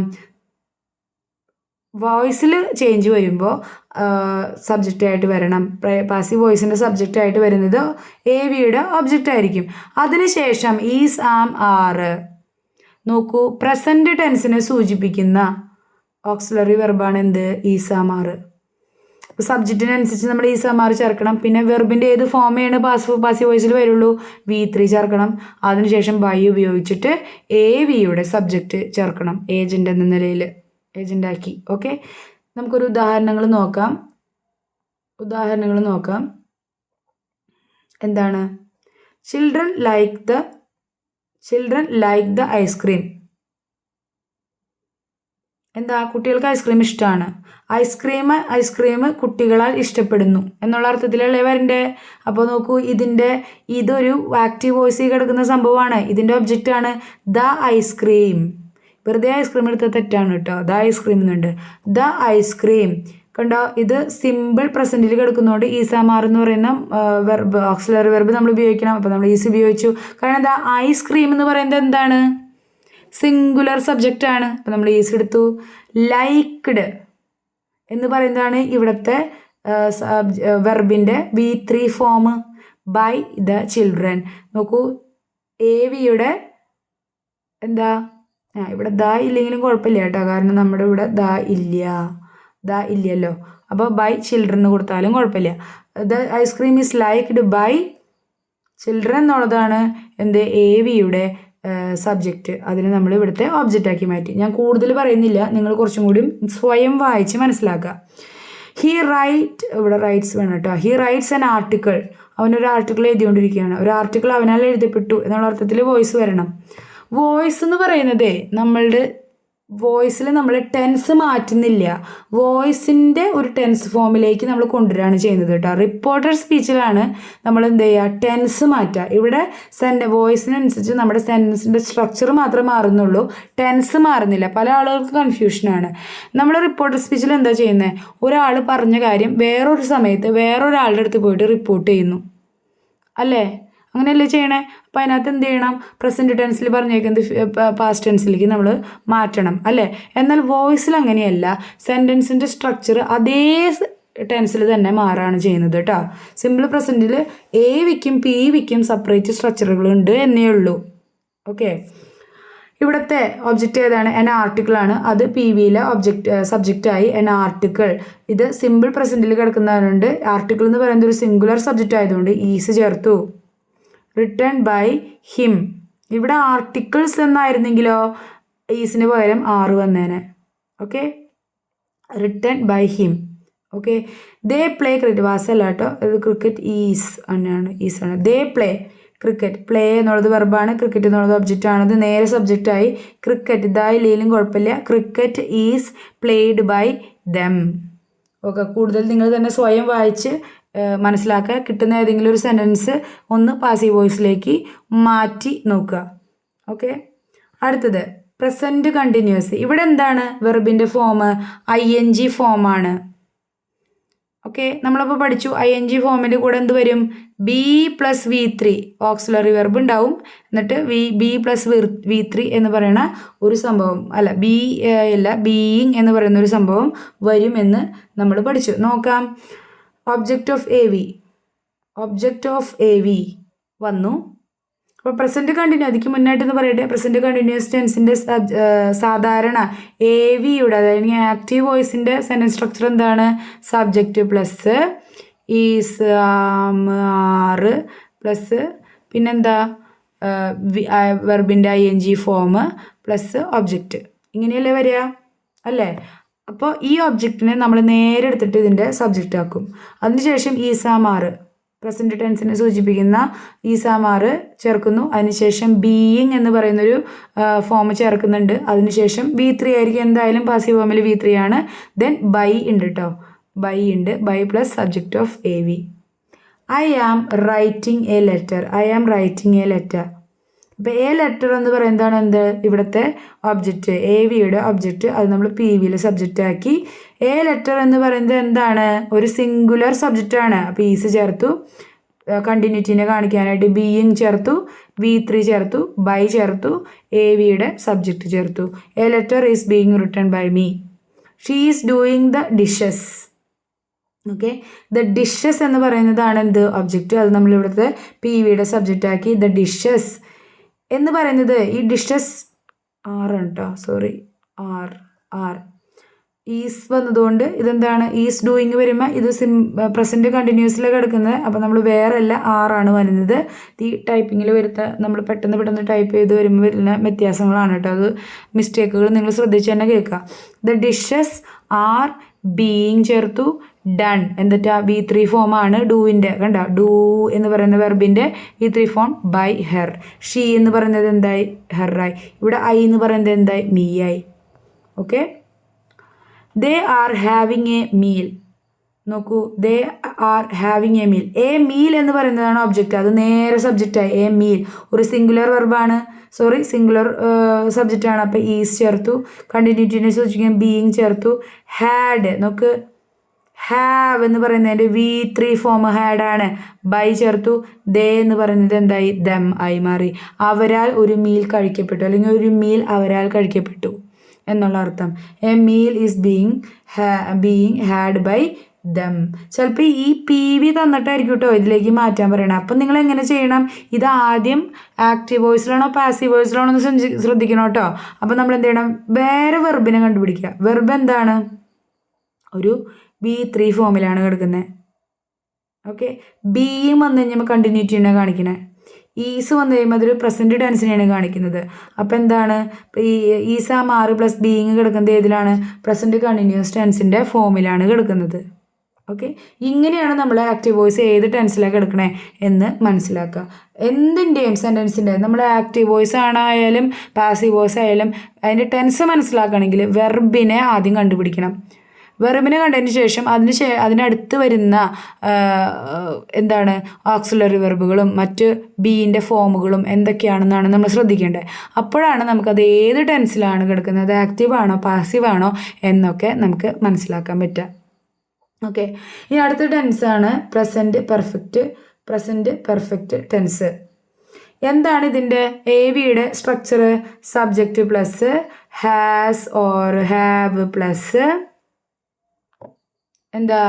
വോയിസിൽ ചേഞ്ച് വരുമ്പോൾ സബ്ജക്റ്റായിട്ട് വരണം. പാസീവ് വോയിസിൻ്റെ സബ്ജക്റ്റായിട്ട് വരുന്നത് AVയുടെ ഒബ്ജക്റ്റ് ആയിരിക്കും. അതിനുശേഷം ഈസ്, ആം, ആർ. നോക്കൂ, പ്രസൻറ്റ് ടെൻസിനെ സൂചിപ്പിക്കുന്ന ഓക്സിലറി വെർബാണ് എന്ത്? Is, am, are. അപ്പോൾ സബ്ജക്റ്റിനനുസരിച്ച് നമ്മൾ ഈസ് ആർ മാർ ചേർക്കണം. പിന്നെ വെർബിൻ്റെ ഏത് ഫോമാണ് പാസീവ് വോയിസിൽ വരുള്ളൂ, V3 ചേർക്കണം. അതിനുശേഷം ബൈ ഉപയോഗിച്ചിട്ട് AVയുടെ സബ്ജക്റ്റ് ചേർക്കണം, ഏജൻ്റ് എന്ന നിലയിൽ ഏജൻ്റാക്കി. ഓക്കെ, നമുക്കൊരു ഉദാഹരണങ്ങൾ നോക്കാം. എന്താണ്? Children like the ice cream. എന്താ? കുട്ടികൾക്ക് ഐസ്ക്രീം ഇഷ്ടമാണ്. ഐസ്ക്രീം കുട്ടികളാൽ ഇഷ്ടപ്പെടുന്നു എന്നുള്ള അർത്ഥത്തിലല്ലേ വരണ്ടേ? അപ്പോൾ നോക്കൂ, ഇതൊരു ആക്റ്റീവ് വോയിസിൽ കിടക്കുന്ന സംഭവമാണ്. ഇതിൻ്റെ ഒബ്ജക്റ്റാണ് ദ ഐസ്ക്രീം. വെറുതെ ഐസ്ക്രീം എടുത്ത തെറ്റാണ് കേട്ടോ. ദ ഐസ്ക്രീം എന്നുണ്ട്. ദ ഐസ്ക്രീം കണ്ടോ? ഇത് സിമ്പിൾ പ്രസൻറ്റിൽ കിടക്കുന്നതുകൊണ്ട് ഈസ് ആർ മാർ എന്ന് പറയുന്ന വെർബ്, ഓക്സിലറി വെർബ് നമ്മൾ ഉപയോഗിക്കണം. അപ്പോൾ നമ്മൾ ഈസ് ഉപയോഗിച്ചു. കാരണം എന്താ? ഐസ്ക്രീം എന്ന് പറയുന്നത് എന്താണ്? സിംഗുലർ സബ്ജക്റ്റ് ആണ്. അപ്പോൾ നമ്മൾ ഈസ് എടുത്തു. ലൈക്ക്ഡ് എന്ന് പറയുന്നതാണ് ഇവിടുത്തെ വെർബിൻ്റെ V3 form, by the children. നോക്കൂ, AVയുടെ എന്താ? ഇവിടെ ദ ഇല്ലെങ്കിലും കുഴപ്പമില്ല കേട്ടോ, കാരണം നമ്മുടെ ഇവിടെ ദ ഇല്ലല്ലോ. അപ്പോൾ ബൈ ചിൽഡ്രൻ കൊടുത്താലും കുഴപ്പമില്ല. The ice cream is liked by children എന്നുള്ളതാണ് AVയുടെ സബ്ജക്റ്റ്. അതിന് നമ്മൾ ഇവിടുത്തെ ഒബ്ജക്റ്റാക്കി മാറ്റി. ഞാൻ കൂടുതൽ പറയുന്നില്ല, നിങ്ങൾ കുറച്ചും കൂടി സ്വയം വായിച്ച് മനസ്സിലാക്കുക. ഇവിടെ റൈറ്റ്സ് വേണം കേട്ടോ. He rights an article. അവനൊരു ആർട്ടിക്കിൾ എഴുതിക്കൊണ്ടിരിക്കുകയാണ്. ഒരു ആർട്ടിക്കിൾ അവനാൽ എഴുതപ്പെട്ടു എന്നുള്ള അർത്ഥത്തിൽ വോയിസ് വരണം. വോയിസ് എന്ന് പറയുന്നത് നമ്മളുടെ വോയിസിൽ നമ്മൾ ടെൻസ് മാറ്റുന്നില്ല, വോയിസിൻ്റെ ഒരു ടെൻസ് ഫോമിലേക്ക് നമ്മൾ കൊണ്ടുവരികയാണ് ചെയ്യുന്നത് കേട്ടോ. റിപ്പോർട്ടർ സ്പീച്ചിലാണ് നമ്മൾ എന്ത് ചെയ്യുക? ടെൻസ് മാറ്റുക. ഇവിടെ വോയിസിനനുസരിച്ച് നമ്മുടെ സെൻറ്റൻസിൻ്റെ സ്ട്രക്ചർ മാത്രമേ മാറുന്നുള്ളൂ, ടെൻസ് മാറുന്നില്ല. പല ആളുകൾക്ക് കൺഫ്യൂഷനാണ്. നമ്മൾ റിപ്പോർട്ടർ സ്പീച്ചിൽ എന്താ ചെയ്യുന്നത്? ഒരാൾ പറഞ്ഞ കാര്യം വേറൊരു സമയത്ത് വേറൊരാളുടെ അടുത്ത് പോയിട്ട് റിപ്പോർട്ട് ചെയ്യുന്നു, അല്ലേ? അങ്ങനെയല്ലേ ചെയ്യണേ? അപ്പോൾ അതിനകത്ത് എന്ത് ചെയ്യണം? പ്രസൻറ്റ് ടെൻസിൽ പറഞ്ഞേക്കുന്നത് പാസ്റ്റ് ടെൻസിലേക്ക് നമ്മൾ മാറ്റണം, അല്ലേ? എന്നാൽ വോയിസിൽ അങ്ങനെയല്ല. സെൻറ്റൻസിൻ്റെ സ്ട്രക്ചർ അതേ ടെൻസിൽ തന്നെ മാറുകയാണ് ചെയ്യുന്നത് കേട്ടോ. സിമ്പിൾ പ്രസൻറ്റിൽ AVയ്ക്കും PVയ്ക്കും സെപ്പറേറ്റ് സ്ട്രക്ചറുകളുണ്ട് എന്നേ ഉള്ളൂ. ഓക്കെ, ഇവിടുത്തെ ഒബ്ജക്റ്റ് ഏതാണ്? എൻ ആർട്ടിക്കിളാണ്. അത് PVയിലെ സബ്ജക്റ്റായി എൻ ആർട്ടിക്കിൾ. ഇത് സിമ്പിൾ പ്രസൻറ്റിൽ കിടക്കുന്നതുകൊണ്ട് ആർട്ടിക്കിൾ എന്ന് പറയുന്നത് ഒരു സിംഗുലർ സബ്ജക്റ്റ് ആയതുകൊണ്ട് ഈസ് ചേർത്തു. Return by him. ഇവിടെ ആർട്ടിക്കിൾസ് എന്നായിരുന്നെങ്കിലോ ഈസിന് പകരം ആറ് വന്നേനെ. Okay, return by him. Okay, they play cricket. വാസല്ല കേട്ടോ, ഇത് ക്രിക്കറ്റ് ഈസാണ്. They play cricket. പ്ലേ എന്നുള്ളത് വെർബാണ്, ക്രിക്കറ്റ് എന്നുള്ളത് ഒബ്ജക്റ്റാണ്. ഇത് നേരെ സബ്ജക്റ്റായി. ക്രിക്കറ്റ് ഇതായില്ലെങ്കിലും കുഴപ്പമില്ല. Cricket is played by them. Okay, കൂടുതൽ നിങ്ങൾ തന്നെ സ്വയം വായിച്ച് മനസ്സിലാക്കുക. കിട്ടുന്ന ഏതെങ്കിലും ഒരു സെൻറ്റൻസ് ഒന്ന് പാസീവ് വോയിസിലേക്ക് മാറ്റി നോക്കുക. ഓക്കെ, അടുത്തത് പ്രസൻറ്റ് കണ്ടിന്യൂസ്. ഇവിടെ എന്താണ്? വെർബിൻ്റെ ഫോം ING ഫോമാണ്. ഓക്കെ, നമ്മളപ്പോൾ പഠിച്ചു ING ഫോമിൻ്റെ കൂടെ എന്ത് വരും? B + V3 ഓക്സിലറി വെർബ് ഉണ്ടാവും. എന്നിട്ട് B + V3 എന്ന് പറയുന്ന ഒരു സംഭവം ബീയിങ് എന്ന് പറയുന്ന ഒരു സംഭവം വരുമെന്ന് നമ്മൾ പഠിച്ചു. നോക്കാം. ഒബ്ജക്റ്റ് ഓഫ് AV വന്നു. അപ്പോൾ പ്രസൻറ്റ് കണ്ടിന്യൂ, അതിക്ക് മുന്നായിട്ടെന്ന് പറയട്ടെ. പ്രസൻറ്റ് കണ്ടിന്യൂസ് ടെൻസിൻ്റെ സാധാരണ AVയുടെ, അതായത് ആക്റ്റീവ് വോയിസിൻ്റെ സെൻറ്റൻസ് സ്ട്രക്ചർ എന്താണ്? Subject plus is are plus പിന്നെന്താ? വെർബിൻ്റെ ING ഫോം പ്ലസ് ഒബ്ജക്റ്റ്. ഇങ്ങനെയല്ലേ വരിക, അല്ലേ? അപ്പോൾ ഈ ഒബ്ജക്റ്റിനെ നമ്മൾ നേരെ എടുത്തിട്ട് ഇതിൻ്റെ സബ്ജക്റ്റ് ആക്കും. അതിനുശേഷം ഈസ് ആർ മാർ, പ്രസൻറ്റ് ടെൻസിനെ സൂചിപ്പിക്കുന്ന ഈസ് ആർ മാർ ചേർക്കുന്നു. അതിനുശേഷം ബീയിങ് എന്ന് പറയുന്നൊരു ഫോം ചേർക്കുന്നുണ്ട്. അതിനുശേഷം V3 ആയിരിക്കും, എന്തായാലും പാസീവ് ഫോമിൽ V3 ആണ്. ദെൻ ബൈ ഉണ്ട് കേട്ടോ, ബൈ ഉണ്ട്. By plus subject of AV. I am writing a letter. അപ്പോൾ ലെറ്റർ എന്ന് പറയുന്നതാണ് എന്ത്? ഇവിടുത്തെ ഒബ്ജക്റ്റ്, AVയുടെ ഒബ്ജക്റ്റ്. അത് നമ്മൾ PVയിൽ സബ്ജക്റ്റ് ആക്കി. ലെറ്റർ എന്ന് പറയുന്നത് എന്താണ്? ഒരു സിംഗുലർ സബ്ജക്റ്റാണ്. അപ്പോൾ ഈസ് ചേർത്തു. കണ്ടിന്യൂറ്റിനെ കാണിക്കാനായിട്ട് ബീയിങ് ചേർത്തു, V3 ചേർത്തു, ബൈ ചേർത്തു, AVയുടെ സബ്ജക്റ്റ് ചേർത്തു. Letter is being written by me. She is doing the dishes. Okay, the dishes എന്ന് പറയുന്നതാണ് എന്ത്? ഒബ്ജക്റ്റ്. അത് നമ്മൾ ഇവിടുത്തെ PVയുടെ സബ്ജക്റ്റ് ആക്കി. ദ ഡിഷസ് എന്ന് പറയുന്നത് ഈ ഡിഷസ് ആറാണ് കേട്ടോ, സോറി, ആർ. ഈസ് വന്നതുകൊണ്ട് ഇതെന്താണ്, ഈസ് ഡൂയിങ് വരുമ്പോൾ ഇത് പ്രസൻറ്റ് കണ്ടിന്യൂസിലാണ് കിടക്കുന്നത്. അപ്പോൾ നമ്മൾ വേറെ അല്ല ആറാണ് വരുന്നത്. ഈ ടൈപ്പിങ്ങിൽ വരുത്ത നമ്മൾ പെട്ടെന്ന് ടൈപ്പ് ചെയ്ത് വരുമ്പോൾ വരുന്ന വ്യത്യാസങ്ങളാണ് കേട്ടോ. അത് മിസ്റ്റേക്കുകൾ നിങ്ങൾ ശ്രദ്ധിച്ച് തന്നെ കേൾക്കുക. ദ ഡിഷസ് ആർ ബീയിങ് ചേർത്തു, ഡൺ എന്നിട്ട് V3 ഫോമാണ് ഡൂവിൻ്റെ. കണ്ട, ഡൂ എന്ന് പറയുന്ന വെർബിൻ്റെ V3 form by her. She എന്ന് പറയുന്നത് എന്തായി, ഹെറായി. ഇവിടെ ഐ എന്ന് പറയുന്നത് എന്തായി, മീ ആയി. Okay. They are having a meal. നോക്കൂ, they are having a meal. A meal എന്ന് പറയുന്നതാണ് ഒബ്ജക്റ്റ്. അത് നേരെ സബ്ജക്റ്റായി. എ മീൽ ഒരു സിംഗുലർ വെർബാണ്, സിംഗുലർ സബ്ജക്റ്റാണ്. അപ്പോൾ ഈസ് ചേർത്തു. കണ്ടിന്യൂറ്റിനെ സൂചിപ്പിക്കാൻ ബീയിങ് ചേർത്തു. ഹാഡ്, നോക്ക്, ഹാവ് എന്ന് പറയുന്നതിൻ്റെ V3 ഫോം ഹാഡാണ്. ബൈ ചേർത്തു. ദേ എന്ന് പറയുന്നത് എന്തായി, ദം ആയി മാറി. അവരാൽ ഒരു മീൽ കഴിക്കപ്പെട്ടു, അല്ലെങ്കിൽ ഒരു മീൽ അവരാൽ കഴിക്കപ്പെട്ടു എന്നുള്ള അർത്ഥം. A meal is being had by them. ചിലപ്പോൾ ഈ PV തന്നിട്ടായിരിക്കും കേട്ടോ ഇതിലേക്ക് മാറ്റാൻ പറയണം. അപ്പം നിങ്ങൾ എങ്ങനെ ചെയ്യണം, ഇത് ആദ്യം ആക്റ്റീവ് വോയിസിലാണോ പാസീവ് വോയിസിലാണോ എന്ന് ശ്രദ്ധിക്കണം കേട്ടോ. അപ്പം നമ്മൾ എന്ത് ചെയ്യണം, വേറെ വെർബിനെ കണ്ടുപിടിക്കുക. വെർബ് എന്താണ്, ഒരു V3 ഫോമിലാണ് കിടക്കുന്നത്. ഓക്കെ. ബീയും വന്നു കഴിഞ്ഞാൽ കണ്ടിന്യൂറ്റിയാണ് കാണിക്കുന്നത്. ഈസ് വന്നു കഴിയുമ്പോൾ അതൊരു പ്രസൻറ്റ് ടെൻസിനെയാണ് കാണിക്കുന്നത്. അപ്പോൾ എന്താണ്, ഈ ഈസ് ആ മാറി പ്ലസ് ബീയിങ് കിടക്കുന്നത് ഏതിലാണ്, പ്രസൻറ്റ് കണ്ടിന്യൂസ് ടെൻസിൻ്റെ ഫോമിലാണ് കിടക്കുന്നത്. ഓക്കെ. ഇങ്ങനെയാണ് നമ്മൾ ആക്റ്റീവ് വോയിസ് ഏത് ടെൻസിലാണ് കിടക്കണേ എന്ന് മനസ്സിലാക്കുക. എന്തിൻ്റെയും സെൻറ്റൻസിൻ്റെ നമ്മൾ ആക്റ്റീവ് വോയിസ് ആണായാലും പാസീവ് വോയിസ് ആയാലും അതിൻ്റെ ടെൻസ് മനസ്സിലാക്കണമെങ്കിൽ വെർബിനെ ആദ്യം കണ്ടുപിടിക്കണം. വെർബിനെ കണ്ടതിന് ശേഷം അതിനടുത്ത് വരുന്ന എന്താണ് ഓക്സിലറി വെർബുകളും മറ്റ് ബീൻ്റെ ഫോമുകളും എന്തൊക്കെയാണെന്നാണ് നമ്മൾ ശ്രദ്ധിക്കേണ്ടത്. അപ്പോഴാണ് നമുക്കത് ഏത് ടെൻസിലാണ് കിടക്കുന്നത്, അത് ആക്റ്റീവ് ആണോ പാസീവ് ആണോ എന്നൊക്കെ നമുക്ക് മനസ്സിലാക്കാൻ പറ്റുക. ഓക്കെ. ഇനി അടുത്ത ടെൻസാണ് പ്രസൻറ്റ് പെർഫെക്റ്റ് ടെൻസ്. എന്താണ് ഇതിൻ്റെ AVയുടെ structure, subject plus has or have plus എന്താ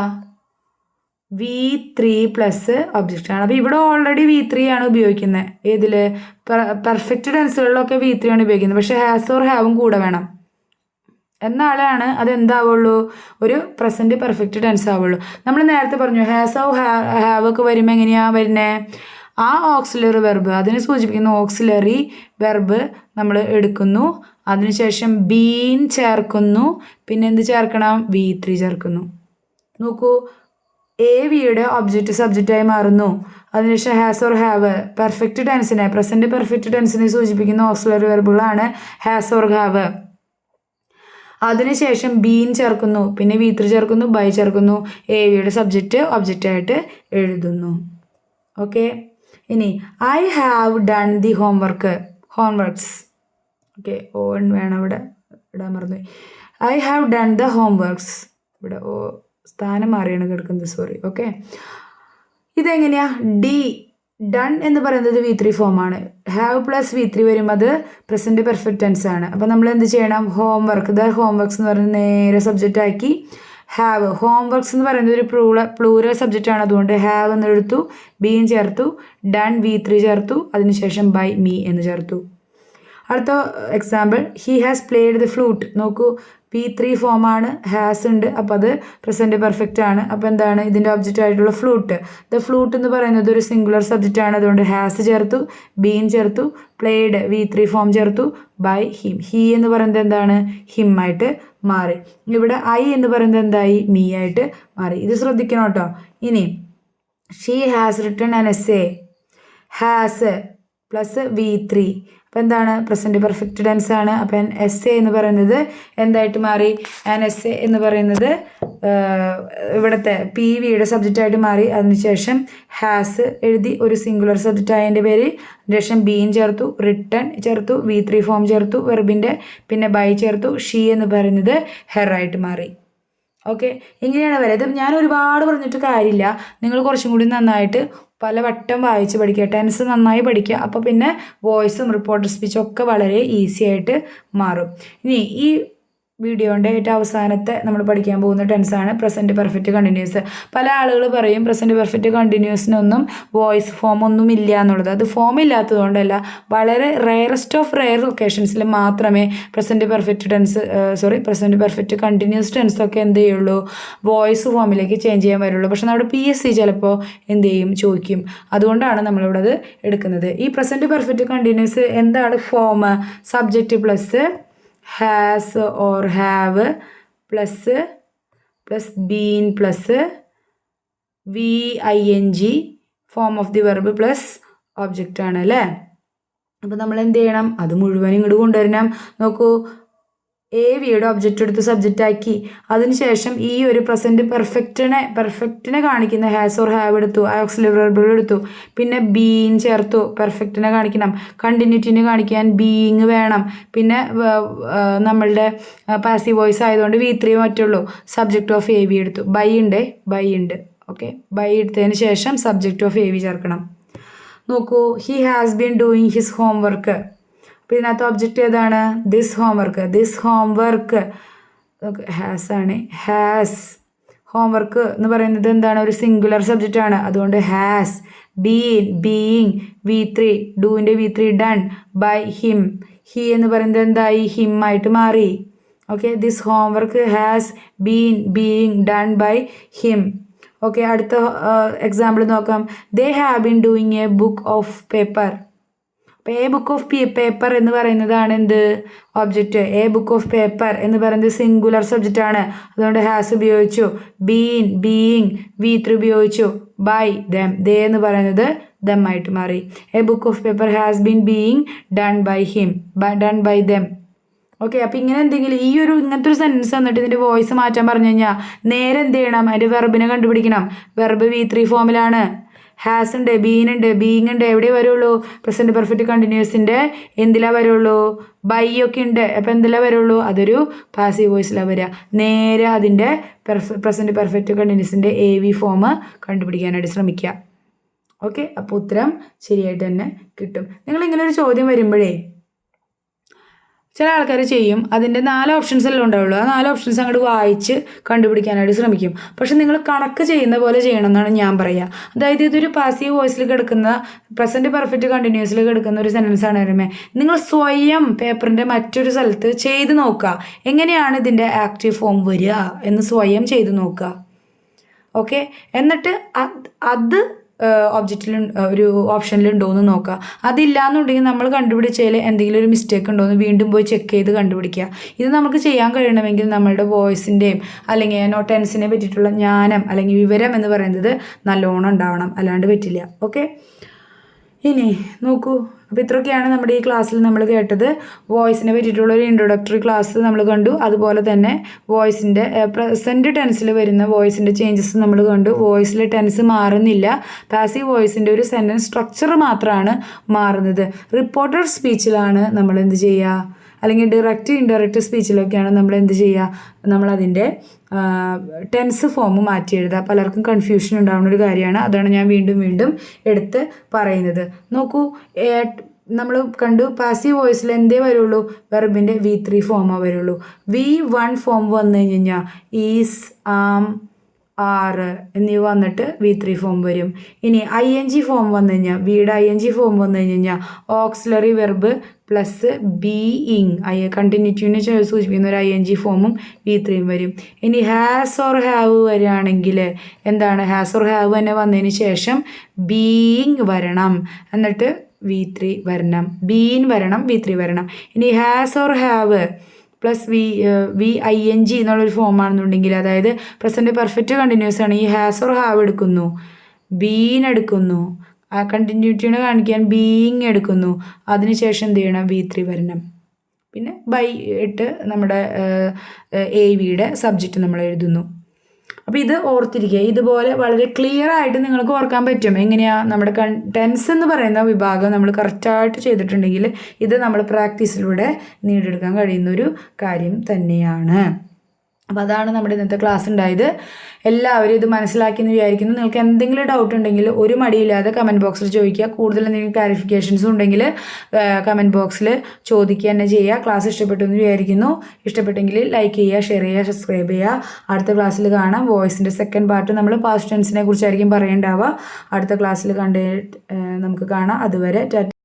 V3 പ്ലസ് ഒബ്ജക്റ്റാണ്. അപ്പോൾ ഇവിടെ ഓൾറെഡി V3 ആണ് ഉപയോഗിക്കുന്നത്. ഏതിൽ, പെർഫെക്റ്റ് ടെൻസുകളിലൊക്കെ V3 ആണ് ഉപയോഗിക്കുന്നത്. പക്ഷേ ഹാസ് ഓർ ഹാവും കൂടെ വേണം, എന്നാലാണ് അതെന്താവുള്ളൂ, ഒരു പ്രസൻറ്റ് പെർഫെക്റ്റ് ടെൻസ് ആവുള്ളൂ. നമ്മൾ നേരത്തെ പറഞ്ഞു ഹാസ് ഓ ഹാവ് ഒക്കെ വരുമ്പോൾ എങ്ങനെയാണ് വരുന്നത്, ആ ഓക്സിലറി വെർബ് അതിനെ സൂചിപ്പിക്കുന്ന ഓക്സിലറി വെർബ് നമ്മൾ എടുക്കുന്നു, അതിനുശേഷം ബീൻ ചേർക്കുന്നു, പിന്നെ എന്ത് ചേർക്കണം, V3 ചേർക്കുന്നു. നോക്കൂ, AVയുടെ ഒബ്ജക്റ്റ് സബ്ജക്റ്റായി മാറുന്നു. അതിനുശേഷം ഹാസ് ഓർ ഹാവ് പെർഫെക്റ്റ് ടെൻസിനെ, പ്രസൻറ്റ് പെർഫെക്റ്റ് ടെൻസിനെ സൂചിപ്പിക്കുന്ന ഓക്സിലറി വെർബുകളാണ് ഹാസ് ഓർ ഹാവ്. അതിനുശേഷം ബീൻ ചേർക്കുന്നു, പിന്നെ V3 ചേർക്കുന്നു, ബൈ ചേർക്കുന്നു, AVയുടെ സബ്ജക്റ്റ് ഒബ്ജക്റ്റായിട്ട് എഴുതുന്നു. ഓക്കെ. ഇനി I have done the homeworks. Okay, on വേണം ഇവിടെ ഇടാൻ മറന്നുപോയി. I have done the homeworks. ഇവിടെ സ്ഥാനം മാറിയാണ് കിടക്കുന്നത്, ഓക്കെ. ഇതെങ്ങനെയാ, ഡൺ എന്ന് പറയുന്നത് V3 ഫോമാണ്. ഹാവ് പ്ലസ് V3 വരുമ്പോൾ അത് പ്രസൻറ്റ് പെർഫെക്റ്റ് ടെൻസ് ആണ്. അപ്പോൾ നമ്മൾ എന്ത് ചെയ്യണം, ദ ഹോംവർക്സ് എന്ന് പറയുന്നത് നേരെ സബ്ജക്റ്റ് ആക്കി ഹാവ്. ഹോംവർക്സ് എന്ന് പറയുന്നത് ഒരു പ്ലൂറൽ സബ്ജക്റ്റ് ആണ്, അതുകൊണ്ട് ഹാവ് എന്ന് എടുത്തു, ബീൻ ചേർത്തു, ഡൺ V3 ചേർത്തു, അതിനുശേഷം ബൈ മീ എന്ന് ചേർത്തു. അടുത്ത example, he has played the flute. നോക്കൂ, V3 ഫോമാണ്, ഹാസ് ഉണ്ട്, അപ്പോൾ അത് പ്രസൻറ്റ് പെർഫെക്റ്റ് ആണ്. അപ്പോൾ എന്താണ് ഇതിൻ്റെ ഒബ്ജക്റ്റ് ആയിട്ടുള്ള ഫ്ലൂട്ട്. ദ ഫ്ലൂട്ട് എന്ന് പറയുന്നത് ഒരു സിംഗുലർ സബ്ജക്റ്റ് ആണ്, അതുകൊണ്ട് ഹാസ് ചേർത്തു, ബീൻ ചേർത്തു, പ്ലേഡ് V3 ഫോം ചേർത്തു, ബൈ ഹിം. ഹി എന്ന് പറയുന്നത് എന്താണ്, ഹിം ആയിട്ട് മാറി. ഇവിടെ ഐ എന്ന് പറയുന്നത് എന്തായി, മീ ആയിട്ട് മാറി. ഇത് ശ്രദ്ധിക്കണം കേട്ടോ. ഇനി she has written an essay. Has plus V3, അപ്പോൾ എന്താണ് പ്രസൻറ്റ് പെർഫെക്റ്റ് ടെൻസ് ആണ്. അപ്പം എസ്സേ എന്ന് പറയുന്നത് എന്തായിട്ട് മാറി, എസ്സേ എന്ന് പറയുന്നത് ഇവിടുത്തെ PVയുടെ സബ്ജക്റ്റായിട്ട് മാറി. അതിനുശേഷം ഹാസ് എഴുതി, ഒരു സിംഗുലർ സബ്ജക്റ്റ് ആയതിൻ്റെ പേര്, അതിനുശേഷം ബീൻ ചേർത്തു, റിട്ടൺ ചേർത്തു, V3 ഫോം ചേർത്തു വെർബിൻ്റെ, പിന്നെ ബൈ ചേർത്തു, ഷീ എന്ന് പറയുന്നത് ഹെറായിട്ട് മാറി. ഓക്കെ. ഇങ്ങനെയാണ് വരെ. ഇത് ഞാൻ ഒരുപാട് പറഞ്ഞിട്ട് കാര്യമില്ല, നിങ്ങൾ കുറച്ചും കൂടി നന്നായിട്ട് പലവട്ടം വായിച്ച് പഠിക്കുക, ടെൻസ് നന്നായി പഠിക്കുക. അപ്പോൾ പിന്നെ വോയിസും റിപ്പോർട്ടർ സ്പീച്ചും ഒക്കെ വളരെ ഈസി ആയിട്ട് മാറും. ഇനി ഈ വീഡിയോൻ്റെ ഏറ്റവും അവസാനത്തെ നമ്മൾ പഠിക്കാൻ പോകുന്ന ടെൻസാണ് പ്രസൻറ്റ് പെർഫെക്റ്റ് കണ്ടിന്യൂസ്. പല ആളുകൾ പറയും പ്രസൻറ്റ് പെർഫെക്റ്റ് കണ്ടിന്യൂസിനൊന്നും വോയിസ് ഫോം ഒന്നും ഇല്ല എന്നുള്ളത്. അത് ഫോം ഇല്ലാത്തതുകൊണ്ടല്ല, വളരെ റെയറസ്റ്റ് ഓഫ് റെയർ ഒക്കേഷൻസിൽ മാത്രമേ പ്രസൻറ്റ് പെർഫെക്റ്റ് കണ്ടിന്യൂസ് ടെൻസൊക്കെ എന്ത് ചെയ്യുള്ളൂ, വോയിസ് ഫോമിലേക്ക് ചേഞ്ച് ചെയ്യാൻ വരുള്ളൂ. പക്ഷെ നമ്മുടെ PSC ചിലപ്പോൾ എന്ത് ചെയ്യും, ചോദിക്കും. അതുകൊണ്ടാണ് നമ്മളിവിടെ അത് എടുക്കുന്നത്. ഈ പ്രസൻറ്റ് പെർഫെക്റ്റ് കണ്ടിന്യൂസ് എന്താണ് form? Subject plus has or have plus been plus VING form of the verb plus object ആണ് അല്ലേ. അപ്പോൾ നമ്മൾ എന്ത് ചെയ്യണം, അത് മുഴുവൻ ഇങ്ങോട്ട് കൊണ്ടുവരണം. നോക്കൂ, AVയുടെ ഒബ്ജക്റ്റ് എടുത്ത് സബ്ജക്റ്റ് ആക്കി, അതിനുശേഷം ഈ ഒരു പ്രസൻറ്റ് പെർഫെക്റ്റിനെ കാണിക്കുന്ന ഹാസ് ഓർ ഹാവ് എടുത്തു, ഓക്സിലറി വെർബുകൾ എടുത്തു, പിന്നെ ബീൻ ചേർത്തു, പെർഫെക്റ്റിനെ കാണിക്കണം. കണ്ടിന്യൂറ്റിനെ കാണിക്കാൻ ബീയിങ് വേണം. പിന്നെ നമ്മളുടെ പാസീവ് വോയിസ് ആയതുകൊണ്ട് V3 മറ്റുള്ളൂ. സബ്ജക്റ്റ് ഓഫ് AV എടുത്തു. ബൈ ഉണ്ട്. ഓക്കെ, ബൈ എടുത്തതിന് ശേഷം സബ്ജക്റ്റ് ഓഫ് AV ചേർക്കണം. നോക്കൂ, he has been doing his homework. അപ്പോൾ ഇതിനകത്ത് ഒബ്ജക്റ്റ് ഏതാണ്? ദിസ് ഹോംവർക്ക് ഹാസ് ആണ്. ഹാസ് ഹോംവർക്ക് എന്ന് പറയുന്നത് എന്താണ്? ഒരു സിംഗുലർ സബ്ജക്റ്റ് ആണ്. അതുകൊണ്ട് ഹാസ്. Been being. V3 ഡൂവിൻ്റെ V3 done. By him, he എന്ന് പറയുന്നത് എന്തായി? ഹിം ആയിട്ട് മാറി. Okay, this homework has been being done by him. Okay, അടുത്ത എക്സാമ്പിൾ നോക്കാം. They have been doing A book of paper. അപ്പോൾ എ ബുക്ക് ഓഫ് പേപ്പർ എന്ന് പറയുന്നതാണ് എന്ത്? Object. A book of paper എന്ന് പറയുന്നത് സിംഗുലർ സബ്ജക്റ്റ് ആണ്. അതുകൊണ്ട് ഹാസ് ഉപയോഗിച്ചു. ബീൻ ബീയിങ് V3 ഉപയോഗിച്ചു. ബൈ ദം, ദേ എന്ന് പറയുന്നത് ദം ആയിട്ട് മാറി. A book of paper has been being done by him, done by them. Okay, അപ്പോൾ ഇങ്ങനെ എന്തെങ്കിലും ഇങ്ങനത്തെ ഒരു സെൻറ്റൻസ് വന്നിട്ട് ഇതിൻ്റെ വോയിസ് മാറ്റാൻ പറഞ്ഞു കഴിഞ്ഞാൽ നേരെ എന്ത് ചെയ്യണം? അതിൻ്റെ വെർബിനെ കണ്ടുപിടിക്കണം. വെർബ് V3 ഫോമിലാണ്. ഹാസ് ഉണ്ട്, ബീൻ ഉണ്ട്, ബീയിങ് ഉണ്ട്. എവിടെ വരുള്ളൂ? പ്രസൻറ്റ് പെർഫെക്റ്റ് കണ്ടിന്യൂസിൻ്റെ എന്തിലാ വരുള്ളൂ? ബൈ ഒക്കെ ഉണ്ട്. അപ്പോൾ എന്തിലാ വരുള്ളൂ? അതൊരു പാസീവ് വോയിസിലാണ് വരിക. നേരെ അതിൻ്റെ പ്രസൻറ്റ് പെർഫെക്റ്റ് കണ്ടിന്യൂസിൻ്റെ AV ഫോം കണ്ടുപിടിക്കാനായിട്ട് ശ്രമിക്കുക. ഓക്കെ, അപ്പോൾ ഉത്തരം ശരിയായിട്ട് തന്നെ കിട്ടും. നിങ്ങളിങ്ങനെ ഒരു ചോദ്യം വരുമ്പോഴേ ചില ആൾക്കാർ ചെയ്യും, അതിൻ്റെ 4 ഓപ്ഷൻസ് എല്ലാം ഉണ്ടാവുള്ളൂ. ആ 4 ഓപ്ഷൻസ് അങ്ങോട്ട് വായിച്ച് കണ്ടുപിടിക്കാനായിട്ട് ശ്രമിക്കും. പക്ഷെ നിങ്ങൾ കണക്ക് ചെയ്യുന്ന പോലെ ചെയ്യണം എന്നാണ് ഞാൻ പറയുക. അതായത് ഇതൊരു പാസീവ് വോയിസിൽ കിടക്കുന്ന പ്രസൻറ്റ് പെർഫെക്റ്റ് കണ്ടിന്യൂസിൽ കിടക്കുന്ന ഒരു സെൻറ്റൻസ് ആണ് വരുമ്പോൾ നിങ്ങൾ സ്വയം പേപ്പറിൻ്റെ മറ്റൊരു സ്ഥലത്ത് ചെയ്ത് നോക്കുക. എങ്ങനെയാണ് ഇതിൻ്റെ ആക്റ്റീവ് ഫോം വരിക എന്ന് സ്വയം ചെയ്ത് നോക്കുക. ഓക്കെ, എന്നിട്ട് അത് ഒബ്ജക്റ്റിൽ ഒരു ഓപ്ഷനിലുണ്ടോ എന്ന് നോക്കുക. അതില്ലാന്നുണ്ടെങ്കിൽ നമ്മൾ കണ്ടുപിടിച്ചതിൽ എന്തെങ്കിലും ഒരു മിസ്റ്റേക്ക് ഉണ്ടോ എന്ന് വീണ്ടും പോയി ചെക്ക് ചെയ്ത് കണ്ടുപിടിക്കുക. ഇത് നമുക്ക് ചെയ്യാൻ കഴിയണമെങ്കിൽ നമ്മളുടെ വോയിസിൻ്റെയും അല്ലെങ്കിൽ ടെൻസിനെ പറ്റിയിട്ടുള്ള ജ്ഞാനം അല്ലെങ്കിൽ വിവരം എന്ന് പറയുന്നത് നല്ലോണം ഉണ്ടാവണം, അല്ലാണ്ട് പറ്റില്ല. ഓക്കെ, ഇനി നോക്കൂ, അപ്പോൾ ഇത്രയൊക്കെയാണ് നമ്മുടെ ഈ ക്ലാസ്സിൽ നമ്മൾ കേട്ടത്. വോയിസിനെ പറ്റിയിട്ടുള്ള ഒരു ഇൻട്രൊഡക്ടറി ക്ലാസ് നമ്മൾ കണ്ടു. അതുപോലെ തന്നെ വോയിസിൻ്റെ പ്രസൻറ്റ് ടെൻസിൽ വരുന്ന വോയിസിൻ്റെ ചേഞ്ചസ് നമ്മൾ കണ്ടു. വോയിസിൽ ടെൻസ് മാറുന്നില്ല. പാസീവ് വോയിസിൻ്റെ ഒരു സെൻറ്റൻസ് സ്ട്രക്ചർ മാത്രമാണ് മാറുന്നത്. റിപ്പോർട്ടഡ് സ്പീച്ചിലാണ് നമ്മൾ എന്ത് ചെയ്യുക, അല്ലെങ്കിൽ ഡയറക്റ്റ് ഇൻഡയറക്റ്റ് സ്പീച്ചിലൊക്കെയാണ് നമ്മൾ എന്ത് ചെയ്യുക, നമ്മളതിൻ്റെ ടെൻസ് ഫോം മാറ്റി എഴുതുക. പലർക്കും കൺഫ്യൂഷൻ ഉണ്ടാകുന്ന ഒരു കാര്യമാണ്. അതാണ് ഞാൻ വീണ്ടും എടുത്ത് പറയുന്നത്. നോക്കൂ, നമ്മൾ കണ്ടു പാസീവ് വോയിസിൽ എന്തേ വരുള്ളൂ? വെർബിൻ്റെ V3 ഫോമേ വരുള്ളൂ. V1 ഫോം വന്നു കഴിഞ്ഞാൽ ഈസ്, ആം, ആറ് എന്നിവ വന്നിട്ട് V3 ഫോം വരും. ഇനി ING ഫോം വന്നു കഴിഞ്ഞാൽ, വീട് ING ഫോം വന്നു കഴിഞ്ഞാൽ ഓക്സിലറി വെർബ് പ്ലസ് ബീയിങ് കണ്ടിന്യൂറ്റിനെ സൂചിപ്പിക്കുന്ന ഒരു ING ഫോമും V3 വരും. ഇനി ഹാസ് ഓർ ഹാവ് വരികയാണെങ്കിൽ എന്താണ്? ഹാസ് ഓർ ഹാവ് തന്നെ വന്നതിന് ശേഷം ബീയിങ് വരണം, എന്നിട്ട് V3 വരണം. ബീൻ വരണം, V3 വരണം. ഇനി has or have plus VING എന്നുള്ളൊരു ഫോമാണെന്നുണ്ടെങ്കിൽ, അതായത് പ്രസൻറ്റ് പെർഫെക്റ്റ് കണ്ടിന്യൂസ് ആണ്, ഈ ഹാസ് ഓർ ഹാവ് എടുക്കുന്നു, ബീൻ എടുക്കുന്നു, ആ കണ്ടിന്യൂറ്റിനെ കാണിക്കാൻ ബീയിങ് എടുക്കുന്നു, അതിനുശേഷം എന്ത് ചെയ്യണം? V3 വരണം. പിന്നെ ബൈ ഇട്ട് നമ്മുടെ AVയുടെ സബ്ജക്റ്റ് നമ്മൾ എഴുതുന്നു. അപ്പോൾ ഇത് ഓർത്തിരിക്കുക. ഇതുപോലെ വളരെ ക്ലിയർ ആയിട്ട് നിങ്ങൾക്ക് ഓർക്കാൻ പറ്റും. എങ്ങനെയാണ് നമ്മുടെ ടെൻസ് എന്ന് പറയുന്ന വിഭാഗം നമ്മൾ കറക്റ്റായിട്ട് ചെയ്തിട്ടുണ്ടെങ്കിൽ ഇത് നമ്മൾ പ്രാക്ടീസിലൂടെ നേടിയെടുക്കാൻ കഴിയുന്നൊരു കാര്യം തന്നെയാണ്. അപ്പോൾ അതാണ് നമ്മുടെ ഇന്നത്തെ ക്ലാസ് ഉണ്ടായത്. എല്ലാവരും ഇത് മനസ്സിലാക്കിയെന്ന് വിചാരിക്കുന്നു. നിങ്ങൾക്ക് എന്തെങ്കിലും ഡൗട്ട് ഉണ്ടെങ്കിൽ ഒരു മടിയില്ലാതെ കമൻറ്റ് ബോക്സിൽ ചോദിക്കുക. കൂടുതൽ എന്തെങ്കിലും ക്ലാരിഫിക്കേഷൻസും ഉണ്ടെങ്കിൽ കമൻറ്റ് ബോക്സിൽ ചോദിക്കുക തന്നെ ചെയ്യുക. ക്ലാസ് ഇഷ്ടപ്പെട്ടു എന്ന് വിചാരിക്കുന്നു. ഇഷ്ടപ്പെട്ടെങ്കിൽ ലൈക്ക് ചെയ്യുക, ഷെയർ ചെയ്യുക, സബ്സ്ക്രൈബ് ചെയ്യുക. അടുത്ത ക്ലാസ്സിൽ കാണാം. വോയിസിൻ്റെ സെക്കൻഡ് പാർട്ട് നമ്മൾ പാസ്റ്റ് ടെൻസിനെ കുറിച്ചായിരിക്കും പറയേണ്ടാവുക. അടുത്ത ക്ലാസ്സിൽ നമുക്ക് കാണാം. അതുവരെ